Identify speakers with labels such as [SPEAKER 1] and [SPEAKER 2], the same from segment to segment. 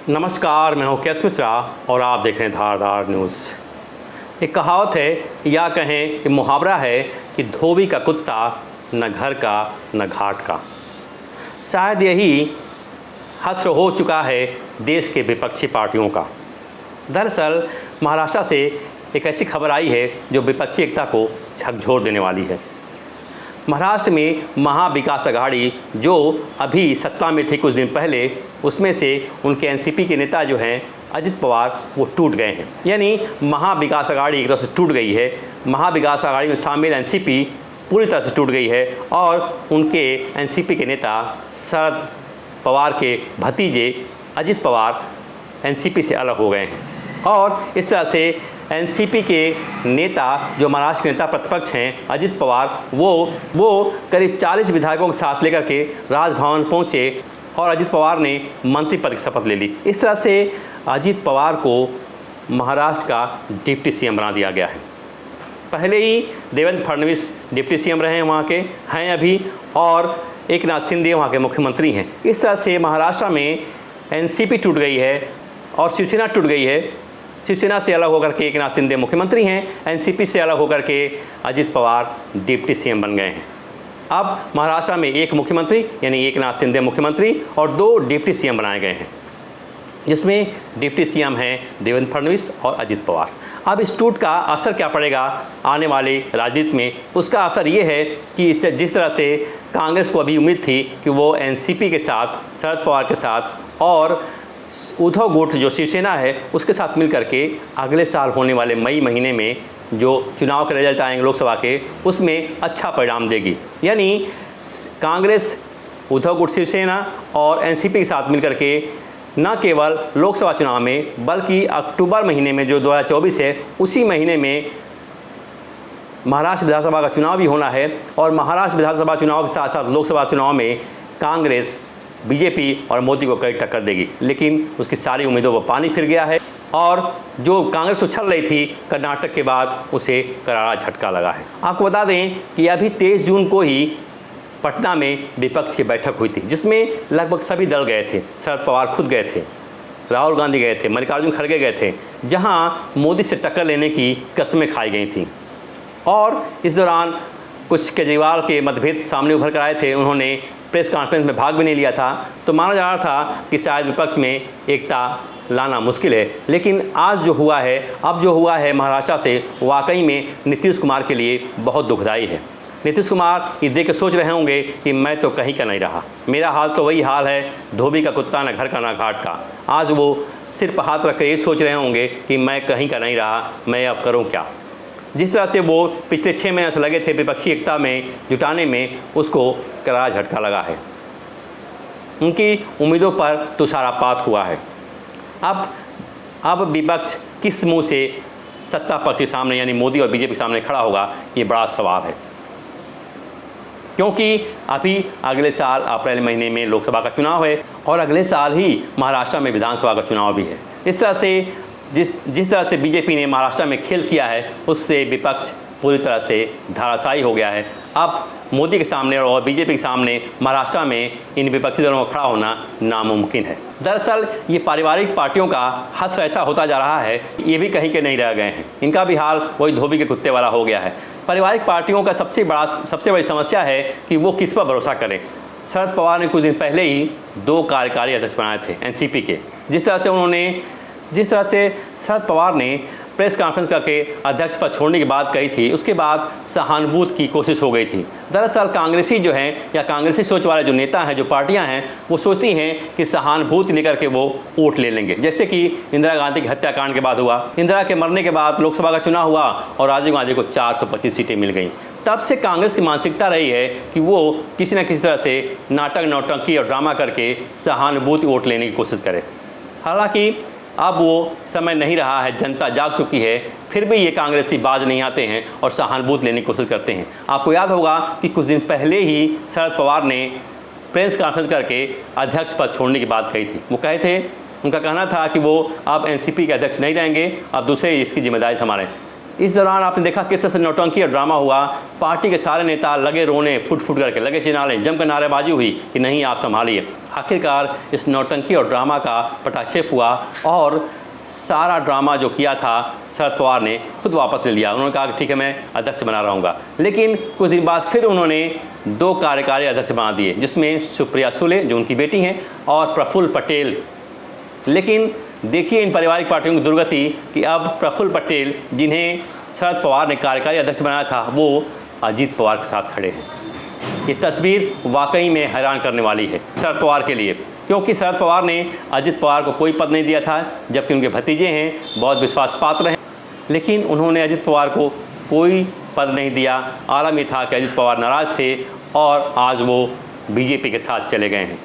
[SPEAKER 1] नमस्कार, मैं हूं केएस मिश्रा और आप देख रहे हैं धारदार न्यूज़। एक कहावत है या कहें कि मुहावरा है कि धोबी का कुत्ता न घर का न घाट का। शायद यही हश्र हो चुका है देश के विपक्षी पार्टियों का। दरअसल महाराष्ट्र से एक ऐसी खबर आई है जो विपक्षी एकता को झकझोर देने वाली है। महाराष्ट्र में महाविकास अघाड़ी जो अभी सत्ता में थी कुछ दिन पहले, उसमें से उनके एनसीपी के नेता जो हैं अजित पवार, वो टूट गए हैं। यानी महाविकास अघाड़ी एक तरह से टूट गई है। महाविकास अघाड़ी में शामिल एनसीपी पूरी तरह से टूट गई है और उनके एनसीपी के नेता शरद पवार के भतीजे अजित पवार एनसीपी से अलग हो गए हैं। और इस तरह से एनसीपी के नेता जो महाराष्ट्र के नेता प्रतिपक्ष हैं अजित पवार, वो करीब 40 विधायकों के साथ लेकर के राजभवन पहुंचे और अजित पवार ने मंत्री पद की शपथ ले ली। इस तरह से अजित पवार को महाराष्ट्र का डिप्टी सीएम बना दिया गया है। पहले ही देवेंद्र फडणवीस डिप्टी सीएम रहे हैं, वहाँ के हैं अभी, और एकनाथ शिंदे वहाँ के मुख्यमंत्री हैं। इस तरह से महाराष्ट्र में एनसीपी टूट गई है और शिवसेना टूट गई है। शिवसेना से अलग होकर के एकनाथ शिंदे मुख्यमंत्री हैं, एनसीपी से अलग होकर के अजित पवार डिप्टी सीएम बन गए हैं। अब महाराष्ट्र में एक मुख्यमंत्री यानी एकनाथ शिंदे मुख्यमंत्री और 2 डिप्टी सीएम बनाए गए हैं, जिसमें डिप्टी सीएम हैं देवेंद्र फडणवीस और अजित पवार। अब इस टूट का असर क्या पड़ेगा आने वाली राजनीति में? उसका असर ये है कि जिस तरह से कांग्रेस को अभी उम्मीद थी कि वो एनसीपी के साथ, शरद पवार के साथ और उद्धव गुट जो शिवसेना है उसके साथ मिल करके अगले साल होने वाले मई महीने में जो चुनाव के रिजल्ट आएंगे लोकसभा के, उसमें अच्छा परिणाम देगी। यानी कांग्रेस, उद्धव गुट शिवसेना और एनसीपी के साथ मिल करके न केवल लोकसभा चुनाव में बल्कि अक्टूबर महीने में जो 2024 है, उसी महीने में महाराष्ट्र विधानसभा का चुनाव भी होना है। और महाराष्ट्र विधानसभा चुनाव के साथ साथ लोकसभा चुनाव में कांग्रेस बीजेपी और मोदी को कई टक्कर देगी। लेकिन उसकी सारी उम्मीदों पर पानी फिर गया है और जो कांग्रेस उछल रही थी कर्नाटक के बाद, उसे करारा झटका लगा है। आपको बता दें कि अभी 23 जून को ही पटना में विपक्ष की बैठक हुई थी, जिसमें लगभग सभी दल गए थे। शरद पवार खुद गए थे, राहुल गांधी गए थे, मल्लिकार्जुन खड़गे गए थे, जहां मोदी से टक्कर लेने की कस्में खाई गई थी। और इस दौरान कुछ केजरीवाल के मतभेद सामने उभर कर आए थे। उन्होंने प्रेस कॉन्फ्रेंस में भाग भी नहीं लिया था, तो माना जा रहा था कि शायद विपक्ष में एकता लाना मुश्किल है। लेकिन आज जो हुआ है, अब जो हुआ है महाराष्ट्र से, वाकई में नीतीश कुमार के लिए बहुत दुखदाई है। नीतीश कुमार ये देख के सोच रहे होंगे कि मैं तो कहीं का नहीं रहा, मेरा हाल तो वही हाल है, धोबी का कुत्ता न घर का न घाट का। आज वो सिर पर हाथ रख कर ये सोच रहे होंगे कि मैं कहीं का नहीं रहा, मैं अब करूँ क्या। जिस तरह से वो पिछले 6 महीने से लगे थे विपक्षी एकता में जुटाने में, उसको करारा झटका लगा है। उनकी उम्मीदों पर तुषारपात हुआ है। अब विपक्ष किस मुंह से सत्ता पक्ष के सामने यानी मोदी और बीजेपी के सामने खड़ा होगा, ये बड़ा सवाल है। क्योंकि अभी अगले साल अप्रैल महीने में लोकसभा का चुनाव है और अगले साल ही महाराष्ट्र में विधानसभा का चुनाव भी है। इस तरह से जिस तरह से बीजेपी ने महाराष्ट्र में खेल किया है, उससे विपक्ष पूरी तरह से धराशायी हो गया है। अब मोदी के सामने और बीजेपी के सामने महाराष्ट्र में इन विपक्षी दलों का खड़ा होना नामुमकिन है। दरअसल ये पारिवारिक पार्टियों का हश्र ऐसा होता जा रहा है, ये भी कहीं के नहीं रह गए हैं। इनका भी हाल वही धोबी के कुत्ते वाला हो गया है। पारिवारिक पार्टियों का सबसे बड़ी समस्या है कि वो किस पर भरोसा करें। शरद पवार ने कुछ दिन पहले ही 2 कार्यकारी अध्यक्ष बनाए थे एनसीपी के। जिस तरह से शरद पवार ने प्रेस कॉन्फ्रेंस करके अध्यक्ष पद छोड़ने की बात कही थी, उसके बाद सहानुभूति की कोशिश हो गई थी। दरअसल कांग्रेसी जो हैं या कांग्रेसी सोच वाले जो नेता हैं, जो पार्टियां हैं, वो सोचती हैं कि सहानुभूति लेकर के वो वोट ले लेंगे। जैसे कि इंदिरा गांधी के हत्याकांड के बाद हुआ, इंदिरा के मरने के बाद लोकसभा का चुनाव हुआ और राजीव गांधी को 425 सीटें मिल गई। तब से कांग्रेस की मानसिकता रही है कि वो किसी न किसी तरह से नाटक, नौटंकी और ड्रामा करके सहानुभूति वोट लेने की कोशिश करे। हालांकि अब वो समय नहीं रहा है, जनता जाग चुकी है, फिर भी ये कांग्रेसी बाज नहीं आते हैं और सहानुभूति लेने की कोशिश करते हैं। आपको याद होगा कि कुछ दिन पहले ही शरद पवार ने प्रेस कॉन्फ्रेंस करके अध्यक्ष पद छोड़ने की बात कही थी। वो कहे थे, उनका कहना था कि वो अब एनसीपी के अध्यक्ष नहीं रहेंगे, अब दूसरे इसकी जिम्मेदारी संभालें। इस दौरान आपने देखा किस तरह से नौटंकी और ड्रामा हुआ। पार्टी के सारे नेता लगे रोने, फुट फुट करके लगे चिल्लाने, जमकर नारेबाजी हुई कि नहीं आप संभालिए। आखिरकार इस नौटंकी और ड्रामा का पटाक्षेप हुआ और सारा ड्रामा जो किया था शरद पवार ने खुद वापस ले लिया। उन्होंने कहा कि ठीक है मैं अध्यक्ष बना रहूँगा, लेकिन कुछ दिन बाद फिर उन्होंने 2 कार्यकारी अध्यक्ष बना दिए, जिसमें सुप्रिया सुले जो उनकी बेटी हैं और प्रफुल्ल पटेल। लेकिन देखिए इन पारिवारिक पार्टियों की दुर्गति कि अब प्रफुल्ल पटेल जिन्हें शरद पवार ने कार्यकारी अध्यक्ष बनाया था वो अजीत पवार के साथ खड़े हैं। ये तस्वीर वाकई में हैरान करने वाली है शरद पवार के लिए, क्योंकि शरद पवार ने अजित पवार को कोई पद नहीं दिया था, जबकि उनके भतीजे हैं, बहुत विश्वास पात्र हैं, लेकिन उन्होंने अजित पवार को कोई पद नहीं दिया। आलम ये था कि अजित पवार नाराज़ थे और आज वो बीजेपी के साथ चले गए हैं।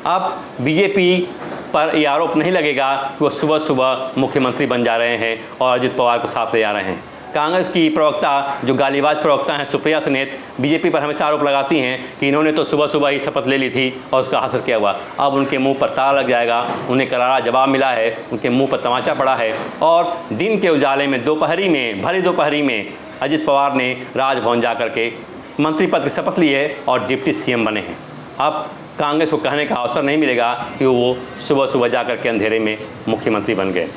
[SPEAKER 1] अब बीजेपी पर ये आरोप नहीं लगेगा कि वो सुबह सुबह मुख्यमंत्री बन जा रहे हैं और अजित पवार को साथ ले जा रहे हैं। कांग्रेस की प्रवक्ता जो गालीबाज प्रवक्ता हैं सुप्रिया सनेत बीजेपी पर हमेशा आरोप लगाती हैं कि इन्होंने तो सुबह सुबह ही शपथ ले ली थी और उसका असर क्या हुआ। अब उनके मुंह पर ताला लग जाएगा, उन्हें करारा जवाब मिला है, उनके मुंह पर तमाचा पड़ा है और दिन के उजाले में दोपहरी में, भरी दोपहरी में अजित पवार ने राजभवन जा कर के मंत्री पद की शपथ ली है और डिप्टी सीएम बने हैं। अब कांग्रेस को कहने का अवसर नहीं मिलेगा कि वो सुबह सुबह जा कर के अंधेरे में मुख्यमंत्री बन गए।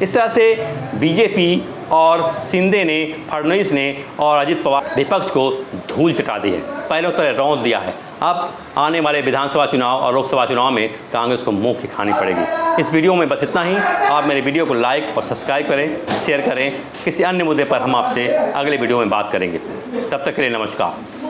[SPEAKER 1] इस तरह से बीजेपी और शिंदे ने, फडणवीस ने और अजित पवार विपक्ष को धूल चटा दी है, पहले तो रौंद दिया है। अब आने वाले विधानसभा चुनाव और लोकसभा चुनाव में कांग्रेस को मुँह की खानी पड़ेगी। इस वीडियो में बस इतना ही। आप मेरे वीडियो को लाइक और सब्सक्राइब करें, शेयर करें। किसी अन्य मुद्दे पर हम आपसे अगले वीडियो में बात करेंगे। तब तक के लिए नमस्कार।